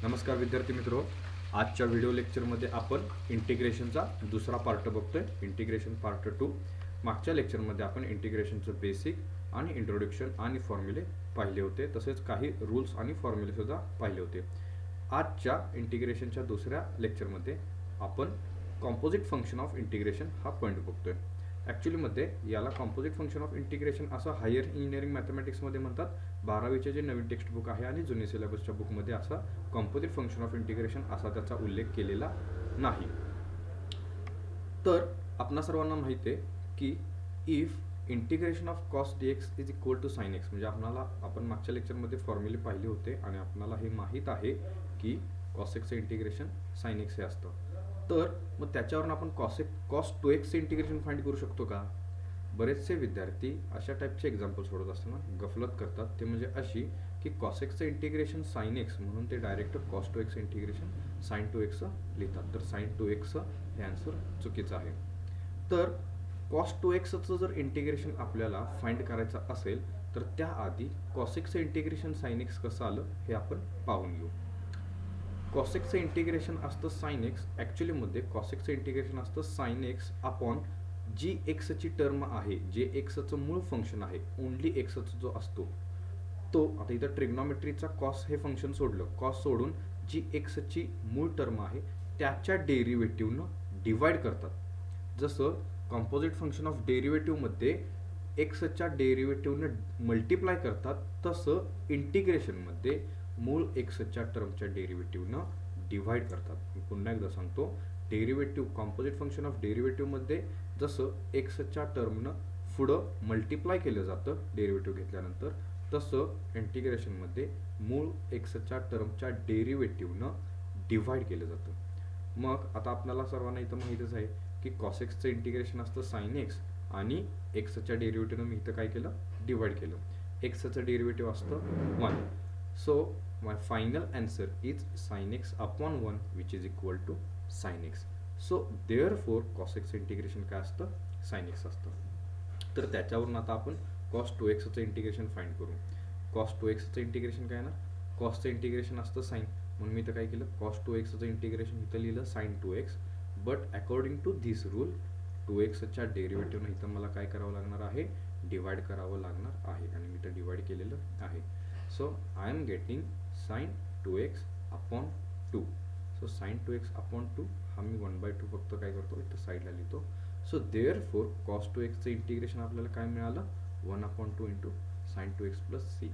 नमस्कार विद्यार्थी मित्रो, आजच्या व्हिडिओ लेक्चरमध्ये आपण इंटिग्रेशनचा दुसरा पार्ट बघतोय. Integration part 2. मागच्या लेक्चरमध्ये आपण इंटिग्रेशनचं बेसिक आणि इंट्रोडक्शन आणि फॉर्म्युले पाहिले होते, तसेच काही रूल्स आणि फॉर्म्युले सुद्धा पाहिले होते. आजच्या इंटिग्रेशनच्या दुसऱ्या लेक्चरमध्ये आपण कॉम्पोजिट फंक्शन ऑफ इंटिग्रेशन हा पॉईंट बघतोय. ॲक्च्युलीमध्ये याला कॉम्पोजिट फंक्शन ऑफ इंटिग्रेशन असं हायर इंजिनिअरिंग मॅथमॅटिक्समध्ये म्हणतात. 12वीचे जे नवीन टेक्स्ट बुक आहे आणि जुने सिलेबसच्या बुकमध्ये असा कॉम्पोजिट फंक्शन ऑफ इंटिग्रेशन असा त्याचा उल्लेख केलेला नाही. तर आपणा सर्वांना माहिती आहे की if integration of cos d x is equal to sine x, म्हणजे आपण मागच्या लेक्चरमध्ये फॉर्म्युले पाहिले होते आणि आपल्याला हे माहीत आहे की कॉस एक्सचं इंटिग्रेशन साइन एक्स हे असतं. तर मग त्याच्यावरून आपण कॉस 2x इंटिग्रेशन फाइंड करू शकतो का? बरेचसे विद्यार्थी अशा टाईपचे एक्झाम्पल सोडत असताना गफलत करतात. ते म्हणजे अशी की कॉस एक्सचं इंटिग्रेशन साइन एक्स म्हणून ते direct cos 2x integration sign 2x लिहितात. तर साइन 2x हे आन्सर चुकीचं आहे. तर कॉस 2xचं जर इंटिग्रेशन आपल्याला फाइंड करायचं असेल तर त्याआधी कॉस एक्सचं इंटिग्रेशन साइन एक्स कसं आलं हे आपण पाहून घेऊ. कॉस एक्सचं इंटिग्रेशन असतं साइन एक्स. ॲक्च्युलीमध्ये कॉस एक्सचं इंटिग्रेशन असतं साइन एक्स अपॉन जी एक्सची टर्म आहे, जे एक्सचं मूळ फंक्शन आहे, ओनली एक्सचा जो असतो तो. आता इथं ट्रिग्नॉमेट्रीचा कॉस हे फंक्शन सोडलं, कॉस सोडून जी एक्सची मूळ टर्म आहे त्याच्या डेरिव्हेटिव्हनं डिवाइड करतात. जसं कॉम्पोजिट फंक्शन ऑफ डेरिव्हेटिव्हमध्ये एक्सच्या डेरिव्हेटिव्हनं मल्टिप्लाय करतात, तसं इंटिग्रेशनमध्ये मूळ एक्सच्या टर्मच्या डेरिव्हेटिव्हनं डिवाइड करतात. मी पुन्हा एकदा सांगतो, डेरिव्हेटिव्ह कॉम्पोजिट फंक्शन ऑफ डेरिव्हेटिव्हमध्ये जसं एक्सच्या टर्मनं पुढं मल्टिप्लाय केलं जातं डेरिव्हेटिव्ह घेतल्यानंतर, तसं इंटिग्रेशनमध्ये मूळ एक्सच्या टर्मच्या डेरिव्हेटिव्हनं डिवाइड केलं जातं. मग आता आपल्याला सर्वांना इथं माहीतच आहे की कॉस एक्सचं इंटिग्रेशन असतं साइन एक्स आणि एक्सच्या डेरिव्हेटिव्हनं मी इथं काय केलं, डिवाइड केलं. एक्सचं डेरिव्हेटिव्ह असतं 1. So my final answer is sin x upon 1 which is equal to sin x. So therefore cos x integration काय असतं, sin x असतं. तर त्याच्यावरून आता आपण cos 2x चं इंटिग्रेशन फाइंड करू. cos 2x चं इंटिग्रेशन काय ना, cosचं इंटिग्रेशन असतं sin, म्हणून मी इथं काय केलं, cos 2x चं इंटिग्रेशन इथं लिहिलं sin 2x. But according to this rule 2x च्या डेरिव्हेटिव्हनं इथं मला काय करावं लागणार आहे, डिवाइड करावं लागणार आहे, आणि मी इथं डिवाइड केलेलं आहे. So I am getting sin 2x upon 2. So sin 2x upon 2 हा मी 1/2 फक्त काय करतो, इथं साईडला लिहितो. सो therefore cos 2x चं इंटिग्रेशन आपल्याला काय मिळालं, 1/2 into sin 2x plus c.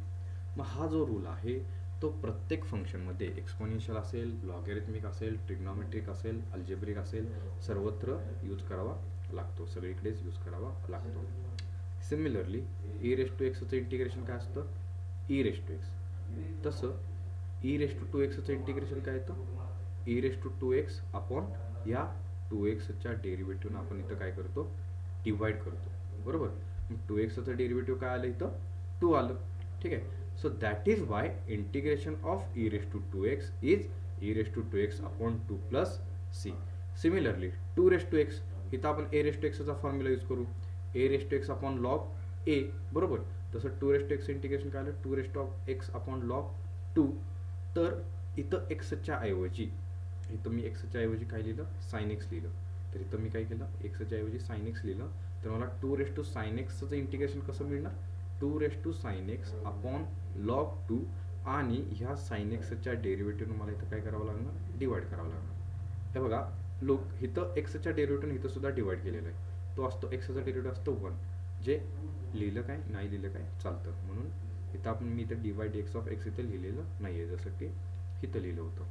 मग हा जो रूल आहे तो प्रत्येक फंक्शनमध्ये एक्सपोनेन्शियल असेल, लॉगॅरिथमिक असेल, ट्रिग्नॉमेट्रिक असेल, अल्जेब्रिक असेल, सर्वत्र यूज करावा लागतो, सगळीकडेच यूज करावा लागतो. सिमिलरली e रेस टू एक्सचं इंटिग्रेशन काय असतं, e रेस टू एक्स. तसं e raise to 2x integration काय येतं, e raise to 2x upon या 2xच्या डेरिव्हेटिव्हनं आपण इथं काय करतो, डिवाइड करतो, बरोबर. 2xचं डेरिव्हेटिव्ह काय आलं, इथं 2 आलं, ठीक आहे. So that is why integration of e raise to 2x is e raise to 2x upon 2 plus c. Similarly 2 raise to x इथं आपण a रेस टू xचा फॉर्म्युला यूज करू, a raise to x upon log a, बरोबर. तसं 2 raise to x integration काय आलं, 2 raise to x upon log 2. तर इथं एक्सच्या ऐवजी, इथं मी एक्सच्या ऐवजी काय लिहिलं, साइन एक्स लिहिलं. तर इथं मी काय केलं, एक्सच्या ऐवजी साइन एक्स लिहिलं. तर मला 2 रेस टू साइन एक्सचं इंटिग्रेशन कसं मिळणार, 2 raise to sine x upon log 2, आणि ह्या साइन एक्सच्या डेरिव्हेटिव्हनं मला इथं काय करावं लागणार, डिवाइड करावं लागणार. हे बघा लोक, इथं एक्सच्या डेरिव्हेटिव्हनं इथं सुद्धा डिवाइड केलेलं आहे. तो असतो एक्सचा डेरिव्हेटिव्ह असतो 1, जे लिहिलं काय, नाही लिहिलं काय चालतं, म्हणून इथं आपण मी इथं डिवाइड एक्स ऑफ एक्स इथं लिहिलेलं नाही आहे, जसं की इथं लिहिलं होतं,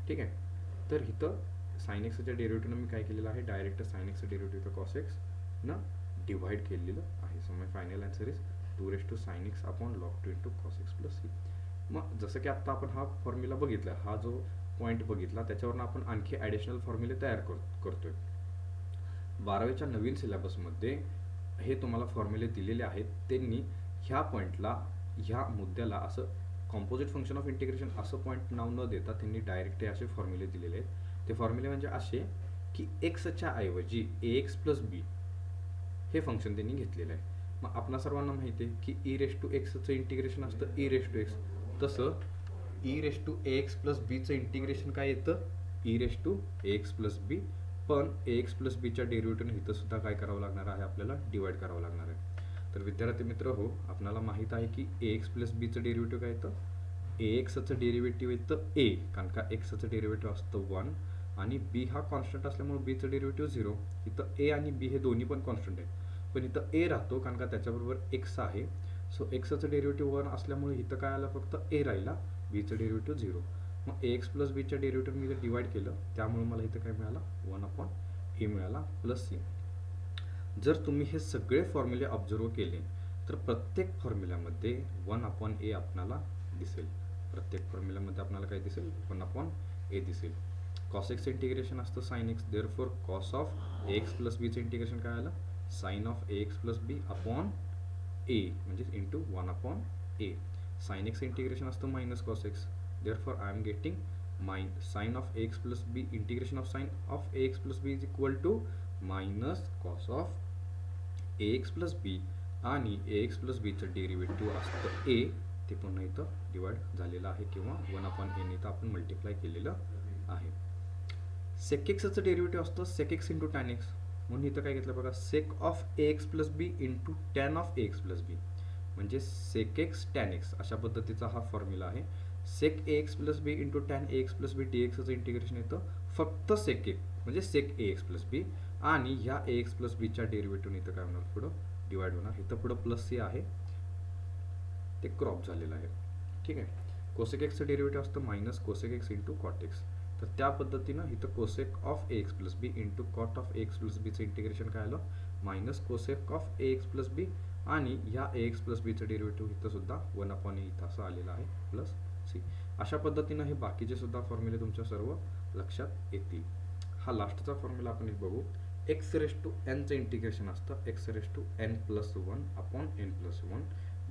ठीक आहे. तर इथं साइन एक्सच्या डेरिव्हेटिव्हनं मी काय केलेलं आहे, डायरेक्ट साइन एक्सचं डेरिव्हेटिव्ह कॉस एक्स न डिवाइड केलेलं आहे. So my final answer is 2 raise to sine x upon log 2 into cos x plus c. मग जसं की आत्ता आपण हा फॉर्म्युला बघितला, हा जो पॉईंट बघितला, त्याच्यावरून आपण आणखी ॲडिशनल फॉर्म्युले तयार करतोय. 12वीच्या नवीन सिलेबसमध्ये हे तुम्हाला फॉर्म्युले दिलेले आहेत. त्यांनी ह्या पॉईंटला, ह्या मुद्द्याला असं कॉम्पोजिट फंक्शन ऑफ इंटिग्रेशन असं पॉईंट नाव न देता त्यांनी डायरेक्ट हे असे फॉर्म्युले दिलेले आहेत. ते फॉर्म्युले म्हणजे असे की एक्सच्या ऐवजी ax प्लस बी हे फंक्शन त्यांनी घेतलेलं आहे. मग आपणा सर्वांना माहिती आहे की e रेस टू एक्सचं इंटिग्रेशन असतं e रेस टू एक्स. तसं e raise to a x plus बीचं इंटिग्रेशन काय येतं, e raise to a x plus b, पण ए एक्स प्लस बीच्या डेरिव्हेटिव्हने इथं सुद्धा काय करावं लागणार आहे, आपल्याला डिवाइड करावं लागणार आहे. तर विद्यार्थी मित्र हो, आपल्याला माहीत आहे की ए एक्स प्लस बीचं डेरिव्हेटिव्ह काय येतं, ए एक्सचं डेरिव्हेटिव्ह येतं ए, कारण का एक्सचं डेरिव्हेटिव्ह असतं 1 आणि बी हा कॉन्स्टंट असल्यामुळे बीचं डेरिव्हेटिव्ह 0. इथं ए आणि बी हे दोन्ही पण कॉन्स्टंट आहेत, पण इथं ए राहतो कारण का त्याच्याबरोबर एक्स आहे. सो एक्सचं डेरिव्हेटिव्ह 1 असल्यामुळे इथं काय आलं, फक्त ए राहिला, बीचं डेरिव्हेटिव्ह 0. मग ए एक्स प्लस बीच्या डेरिव्हेटिव्ह मी जर डिवाइड केलं, त्यामुळे मला इथं काय मिळालं, 1/a मिळाला प्लस सी. जर तुम्ही हे सगळे फॉर्म्युले ऑब्झर्व केले तर प्रत्येक फॉर्म्युल्यामध्ये 1/a आपल्याला दिसेल. प्रत्येक फॉर्म्युल्यामध्ये आपल्याला काय दिसेल, 1/a दिसेल. कॉस एक्स इंटिग्रेशन असतं sine x, therefore cos of a x plus बीचं इंटिग्रेशन काय आलं, sine of a x plus b upon a, म्हणजे into 1/a. Sine x integration असतं minus cos x, therefore I am getting sine of a x plus b, integration of sine of a x plus b is equal to minus cos of a x plus b, आणि a x plus बीचं derivative असतं ए, ते पुन्हा इथं divide झालेलं आहे किंवा 1/a ने इथं आपण मल्टिप्लाय केलेलं आहे. सेक एक्सचं डेरिव्हेटिव्ह असतं sec x into tan x, म्हणून इथं काय घेतलं बघा, sec of a x plus b into tan of a x plus b, म्हणजे सेक एक्स टॅन एक्स, अशा पद्धतीचा हा फॉर्म्युला आहे. सेक ए x plus b into tan A x plus B D एक्सचं integration येतं फक्त सेक ए, म्हणजे सेक ए एक्स प्लस बी, आणि ह्या ए एक्स प्लस बीच्या डेरिव्हेटिव्ह इथं काय होणार, पुढं डिवाइड होणार. इथं पुढं प्लस सी आहे, ते क्रॉप झालेलं आहे. ठीक आहे. कोसेक एक्सचं डेरिव्हेटिव्ह असतं minus cosec x into cot x, तर त्या पद्धतीनं इथं cosec of a x plus b into cot of a x plus बीचं इंटिग्रेशन काय आलं, minus cosec of a x plus b, आणि ह्या ए एक्स प्लस बीचं डेरिव्हेटिव्ह इथं सुद्धा 1/a इथं असं आलेलं आहे प्लस सी. अशा पद्धतीनं हे बाकीचे सुद्धा फॉर्म्युले तुमच्या सर्व लक्षात येतील. हा लास्टचा फॉर्म्युला आपण एक बघू. एक्स रेस टू एनचं इंटिग्रेशन असतं x raise to n plus 1 upon n plus 1,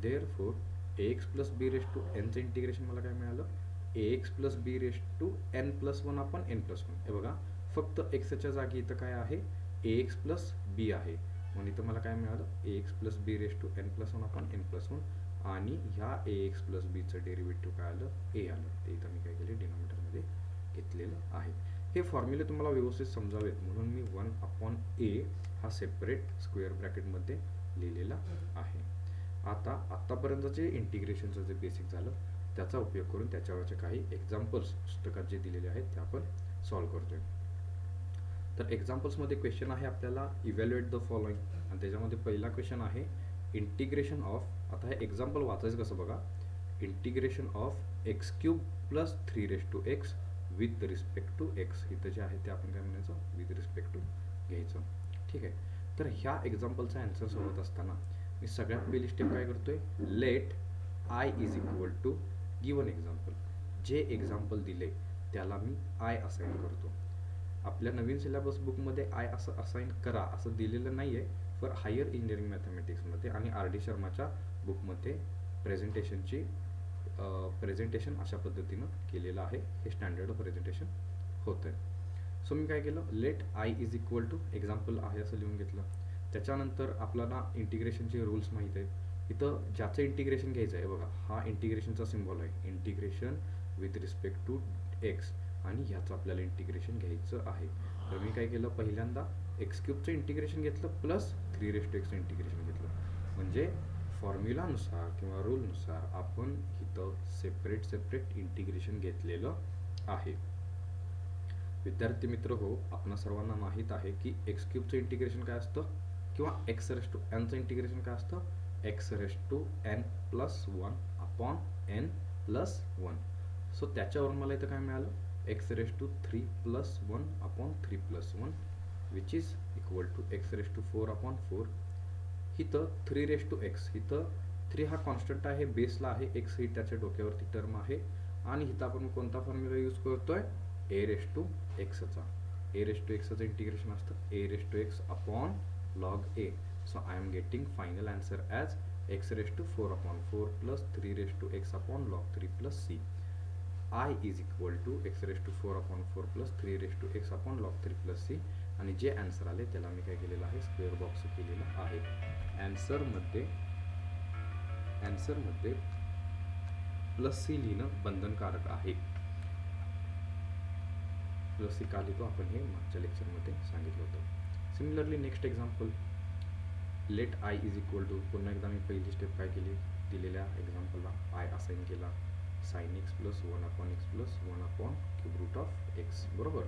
therefore a x plus b raise to एनचं इंटिग्रेशन मला काय मिळालं, a x plus b raise to n plus 1 upon n plus 1. हे बघा, फक्त एक्सच्या जागी इथं काय आहे, ए एक्स प्लस बी आहे, म्हणून इथं मला काय मिळालं, a x plus b raise to n plus 1 upon n plus 1, आणि ह्या ए एक्स प्लस बीचं डेरिव्हेटिव्ह काय आलं, ए आलं, ते इथं मी काय केले, डिनॉमिनेटरमध्ये घेतलेलं आहे. हे फॉर्म्युले तुम्हाला व्यवस्थित समजावेत म्हणून मी 1/a हा सेपरेट स्क्वेअर ब्रॅकेटमध्ये लिहिलेला आहे. आता आत्तापर्यंतचे इंटिग्रेशनचं जे बेसिक झालं त्याचा उपयोग करून त्याच्यावरचे काही एक्झाम्पल्स पुस्तकात जे दिलेले आहेत ते आपण सॉल्व्ह करतोय. तर एक्झाम्पल्समध्ये क्वेश्चन आहे आपल्याला इव्हॅल्युएट द फॉलोइंग, आणि त्याच्यामध्ये पहिला क्वेश्चन आहे इंटिग्रेशन ऑफ, आता हे एक्झाम्पल वाचायचं कसं बघा, integration of x cube plus 3 raise to x with respect to x, इथं जे आहे ते आपण काय म्हणायचं, विथ रिस्पेक्ट टू घ्यायचं. ठीक आहे. तर ह्या एक्झाम्पलचा आन्सर सोडवत असताना मी सगळ्यात पहिली स्टेप काय करतोय, let I is equal to given example, जे एक्झाम्पल दिले त्याला मी आय असाइन करतो. आपल्या नवीन सिलेबस बुकमध्ये आय असं असाइन करा असं दिलेलं नाही आहे, फॉर हायर इंजिनिअरिंग मॅथमॅटिक्समध्ये आणि आर डी शर्माच्या बुकमध्ये प्रेझेंटेशन अशा पद्धतीनं केलेलं आहे, हे स्टँडर्ड प्रेझेंटेशन होतं आहे. सो मी काय केलं, let I is equal to example आहे असं लिहून घेतलं. त्याच्यानंतर आपल्याला इंटिग्रेशनचे रूल्स माहीत आहेत. इथं ज्याचं इंटिग्रेशन घ्यायचं आहे बघा, हा इंटिग्रेशनचा सिम्बॉल आहे, integration with respect to x, आणि ह्याचं आपल्याला इंटिग्रेशन घ्यायचं आहे. तर मी काय केलं, पहिल्यांदा एक्स क्यूबचं इंटिग्रेशन घेतलं प्लस 3 रेस टू एक्सचं इंटिग्रेशन घेतलं, म्हणजे फॉर्म्युलानुसार किंवा रूलनुसार आपण इथं सेपरेट इंटिग्रेशन घेतलेलं आहे. विद्यार्थी मित्र हो, आपणा सर्वांना माहीत आहे की एक्स क्यूबचं इंटिग्रेशन काय असतं, किंवा एक्स रेस टू एनचं इंटिग्रेशन काय असतं, x raise to n plus 1 upon n plus 1. So त्याच्यावरून मला इथं काय मिळालं, x raise to 3 plus 1 upon 3 plus 1 which is equal to x raise to 4 upon 4. इथं 3 रेस टू एक्स, इथं 3 हा कॉन्स्टंट आहे, बेसला आहे, एक्स ही त्याच्या डोक्यावरती टर्म आहे, आणि इथं आपण कोणता फॉर्म्युला यूज करतोय, ए रेस टू एक्सचा. ए रेस टू एक्सचं इंटिग्रेशन असतं a raise to x upon log a. So I am getting final answer as x raise to 4 upon 4 plus 3 raise to x upon log 3 plus c. I is equal to x raise to 4 upon 4 plus 3 raise to x upon log 3 plus c, आणि जे answer आले त्याला मी काय केलेलं आहे, square box केलेला आहे. आन्सरमध्ये plus C लिहिणं बंधनकारक आहे. प्लस सी का लिहितो आपण हे मागच्या लेक्चरमध्ये सांगितलं होतं. Similarly next example, let I is equal to, पुन्हा एकदा मी पहिली स्टेप काय केली, दिलेल्या एक्झाम्पलला आय असाइन केला sine x plus 1/x plus 1 cube root of x, बरोबर.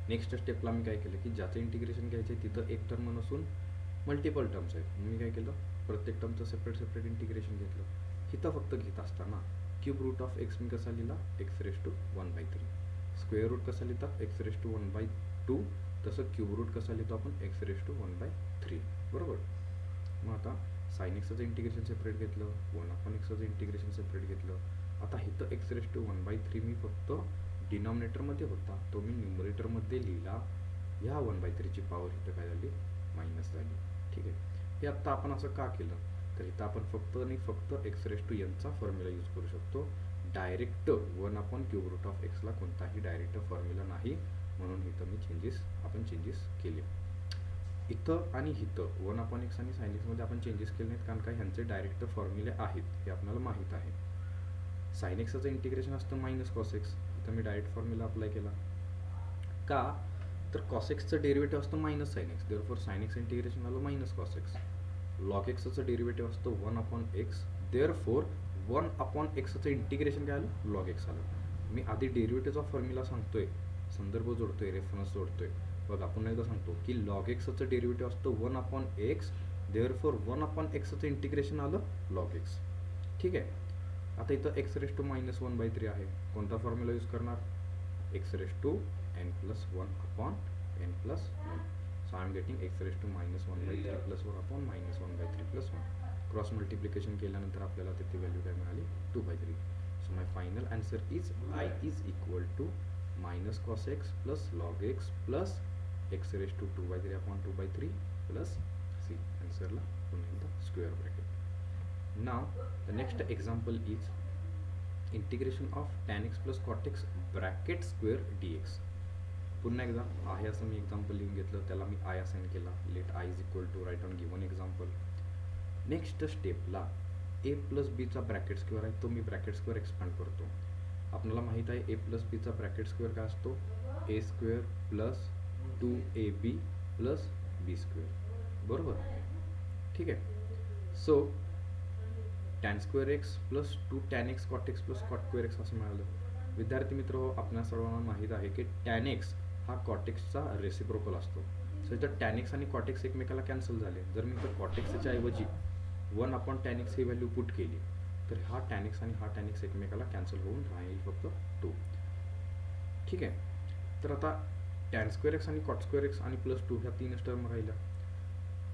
नेक्स्ट स्टेपला मी काय केलं की ज्याचं इंटिग्रेशन घ्यायचं आहे तिथं एक टर्म नसून मल्टिपल टर्म्स आहेत. मी काय केलं, प्रत्येक टर्मचं सेपरेट इंटिग्रेशन घेतलं. इथं फक्त घेत असताना क्यूब रूट ऑफ एक्स मी कसा लिहिला, x raise to 1/3. Square root कसा लिहितात, एक्स रेस टू 1/2. तसं क्यूब रूट कसा लिहितो आपण, एक्स रेस टू 1/3, बरोबर. मग आता साइन एक्सचं इंटिग्रेशन सेपरेट घेतलं, 1/xचं इंटिग्रेशन सेपरेट घेतलं. आता इथं एक्स रेस टू 1/3 मी फक्त डिनॉमिनेटरमध्ये होता, तो मी न्यूमरेटरमध्ये लिहिला. ह्या 1/3ची पॉवर इथं काय झाली, मायनस झाली. ठीक आहे. हे आत्ता आपण असं का केलं, तर इथं आपण फक्त आणि फक्त एक्स रेस टू एनचा फॉर्म्युला यूज करू शकतो. डायरेक्ट 1/क्यूब रूट ऑफ एक्सला कोणताही डायरेक्ट फॉर्म्युला नाही, म्हणून इथं मी चेंजेस केले. इथं आणि इथं 1/x आणि साइन एक्समध्ये आपण चेंजेस केले नाहीत, कारण का ह्यांचे डायरेक्ट फॉर्म्युले आहेत हे आपल्याला माहीत आहे. साइन एक्सचं इंटिग्रेशन असतं मायनस कॉस एक्स, इथं मी डायरेक्ट फॉर्म्युला अप्लाय केला. का, तर कॉस एक्सचं डेरिव्हेटिव्ह असतं minus sine x, therefore sine x integration आलं मायनस कॉस एक्स. लॉग एक्सचं डेरिव्हेटिव्ह असतं 1/x, देअरफॉर 1/xचं इंटिग्रेशन काय आलं, लॉग एक्स आलं. मी आधी डेरिव्हेटिव्हचा फॉर्म्युला सांगतोय, संदर्भ जोडतोय, रेफरन्स जोडतोय. बघा पुन्हा एकदा सांगतो की लॉग एक्सचं डेरिव्हेटिव्ह असतं 1/x, देअरफॉर 1/xचं इंटिग्रेशन आलं लॉग एक्स. ठीक आहे. आता इथं एक्स रेस टू मायनस 1/3 आहे, कोणता फॉर्म्युला यूज करणार, x raise to n+1/n+1. So I am getting x raised to -1/3 + 1 -1/3 + 1. Cross multiplication केल्यानंतर आपल्याला तिथे व्हॅल्यू काय मिळाली, 2/3. So my final answer is I is equal to minus cos x plus log x plus x raise to 2/3/2/3 plus c. आन्सरला पुन्हा एकदा square bracket. Now the next example is integration of tan x plus cot x bracket square dx. पुन्हा एकदा आहे असं मी example लिहून घेतलं, त्याला मी आय असाइन केला. Let I is equal to write on given example. Next स्टेपला ए प्लस बीचा ब्रॅकेट स्क्वेअर आहे, तो मी ब्रॅकेट स्क्वेअर एक्सपांड करतो. आपल्याला माहीत आहे ए प्लस बीचा ब्रॅकेट स्क्वेअर काय असतो, a² plus 2ab plus b², बरोबर. ठीक आहे. So tan² x plus 2tan x cot x plus cot² x असं मिळालं. विद्यार्थी मित्र हो, आपल्या सर्वांना माहीत आहे की tan x हा cot xचा रेसिप्रोकल असतो. सो इथं tan x आणि cot x एकमेकाला कॅन्सल झाले. जर मी इथं cot xच्या ऐवजी 1/tan x ही व्हॅल्यू पुट केली तर हा tan x आणि हा tan x एकमेकाला कॅन्सल होऊन राहील फक्त 2. ठीक आहे. तर आता tan² x आणि cot² x आणि प्लस 2 ह्या 3 टर्म राहिल्या.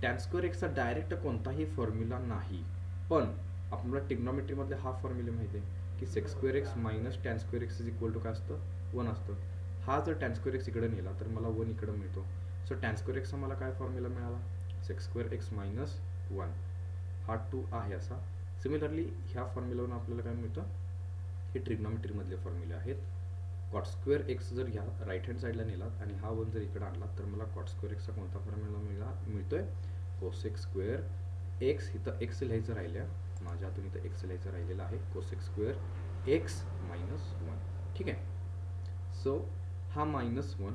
tan² x चा डायरेक्ट कोणताही फॉर्म्युला नाही, पण आपल्याला ट्रिग्नॉमेट्रीमधले हा फॉर्म्युला माहिती आहे की sec² x minus tan² x is equal to काय असतं, 1 असतं. हा जर tan² x इकडे नेला तर मला 1 इकडे मिळतो. सो tan² x चा मला काय फॉर्म्युला मिळाला, sec² x मायनस 1, हा 2 आहे असा. सिमिलरली ह्या फॉर्म्युलावरून आपल्याला काय मिळतं, हे ट्रिग्नॉमेट्रीमधले फॉर्म्युले आहेत. cot² x जर ह्या राईट हँड साईडला नेला आणि हा 1 जर इकडे आणला तर मला cot² x चा कोणता फॉर्म्युला मिळतोय, cosec² x. इथं x लिहायचं राहिलं, माझ्या हातून इथं x लिहायचं राहिलेलं आहे, cosec² x मायनस 1. ठीक आहे. सो हा -1,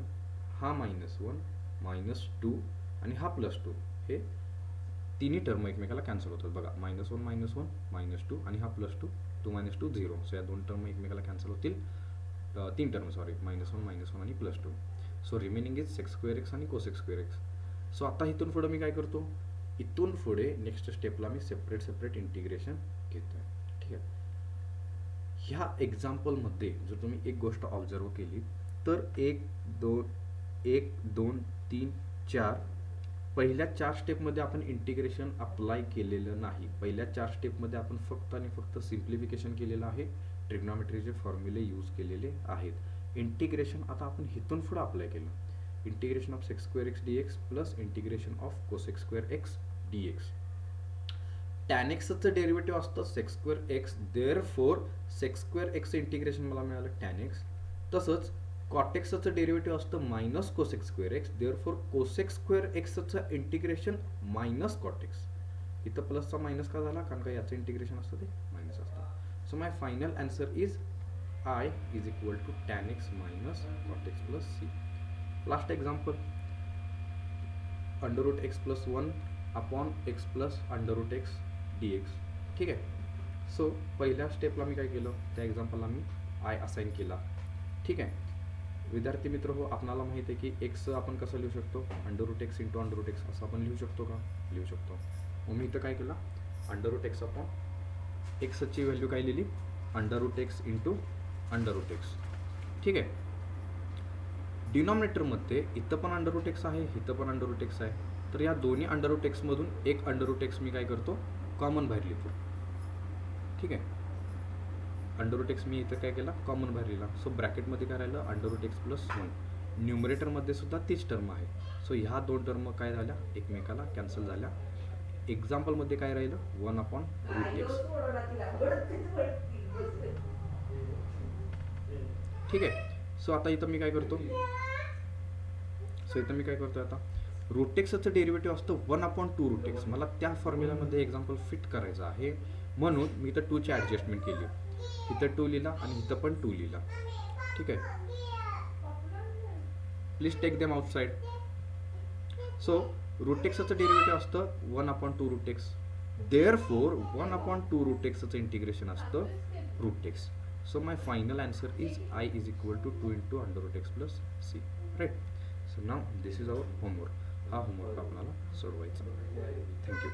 हा -1, -2 आणि हा +2 हे तिन्ही टर्म एकमेकाला कॅन्सल होतात. बघा -1 -1 -2 आणि हा +2 2 - 2 0. सो या दोन टर्म एकमेकाला कॅन्सल होतील. 3 टर्म सॉरी, -1 आणि +2. So remaining is sec² x आणि cosec² x. सो आता इथून पुढे मी काय करतो, इथून पुढे नेक्स्ट स्टेपला मी सेपरेट इंटिग्रेशन घेतो. ठीक आहे. ह्या एक्झाम्पलमध्ये जर तुम्ही एक गोष्ट ऑब्झर्व केली तर 1 2 3 4 पहिल्या 4 स्टेपमध्ये आपण इंटिग्रेशन अप्लाय केलेलं नाही. पहिल्या 4 स्टेपमध्ये आपण फक्त आणि फक्त सिम्प्लिफिकेशन केलेलं आहे, ट्रिग्नॉमेट्रीचे फॉर्म्युले यूज केलेले आहेत. इंटिग्रेशन आता आपण इथून पुढे अप्लाय केलं, integration of sec² x dx plus integration of cosec² x dx. tan x चं डेरिव्हेटिव्ह असतं sec² x, therefore sec² x integration मला मिळालं tan x. तसंच cot x चं डेरिव्हेटिव्ह असतं minus cosec² x, therefore cosec² x चं integration minus cot x. इथं प्लसचा minus का झाला, कारण का याचं इंटिग्रेशन असतं ते मायनस असतं. So my final answer is I is equal to tan x minus cot x plus c. Last example, under root x plus one upon x plus under root x d x. ठीक आहे. So पहिल्या स्टेपला मी काय केलं, त्या एक्झाम्पलला मी I assign केला. ठीक आहे. विद्यार्थी मित्र हो, आपणाला माहिती आहे की एक्स आपण कसं लिहू शकतो, under root x into under root x असं आपण लिहू शकतो का, लिहू शकतो. मग मी इथं काय केलं, अंडर रूट एक्स अपॉन एक्सची व्हॅल्यू काय लिहिली, under root x into under root x. ठीक आहे. डिनॉमिनेटरमध्ये इथं पण अंडर रूट एक्स आहे, इथं पण अंडर रूट एक्स आहे. तर या दोन्ही अंडर रूट एक्समधून एक अंडर रूट एक्स मी काय करतो, कॉमन बाहेर लिहितो. ठीक आहे. अंडर रूट एक्स मी इथं काय केला, कॉमन बाहेर लिहिला. सो ब्रॅकेटमध्ये काय राहिलं, under root x plus one. न्यूमरेटरमध्ये सुद्धा तीच टर्म आहे. सो ह्या दोन टर्म काय झाल्या, एकमेकाला कॅन्सल झाल्या. एक्झाम्पलमध्ये काय राहिलं, वन अपॉन रूट एक्स. ठीक आहे. सो आता इथं मी काय करतो, आता रूट एक्सचं डेरिव्हेटिव्ह असतं one upon two root x. मला त्या फॉर्म्युलामध्ये एक्झाम्पल फिट करायचं आहे, म्हणून मी इथं टूची ॲडजस्टमेंट केली. इथं टू लिहिला आणि इथं पण टू लिहिला. ठीक आहे. Please take them outside. So root एक्सचं डेरिव्हेटिव्ह असतं one upon two root x. Therefore one upon two root एक्सचं इंटिग्रेशन असतं root x. So my final answer is I is equal to 2 into under root x plus c. Right. So now this is our homework. हा homework आपल्याला सोडवायचा. Thank you.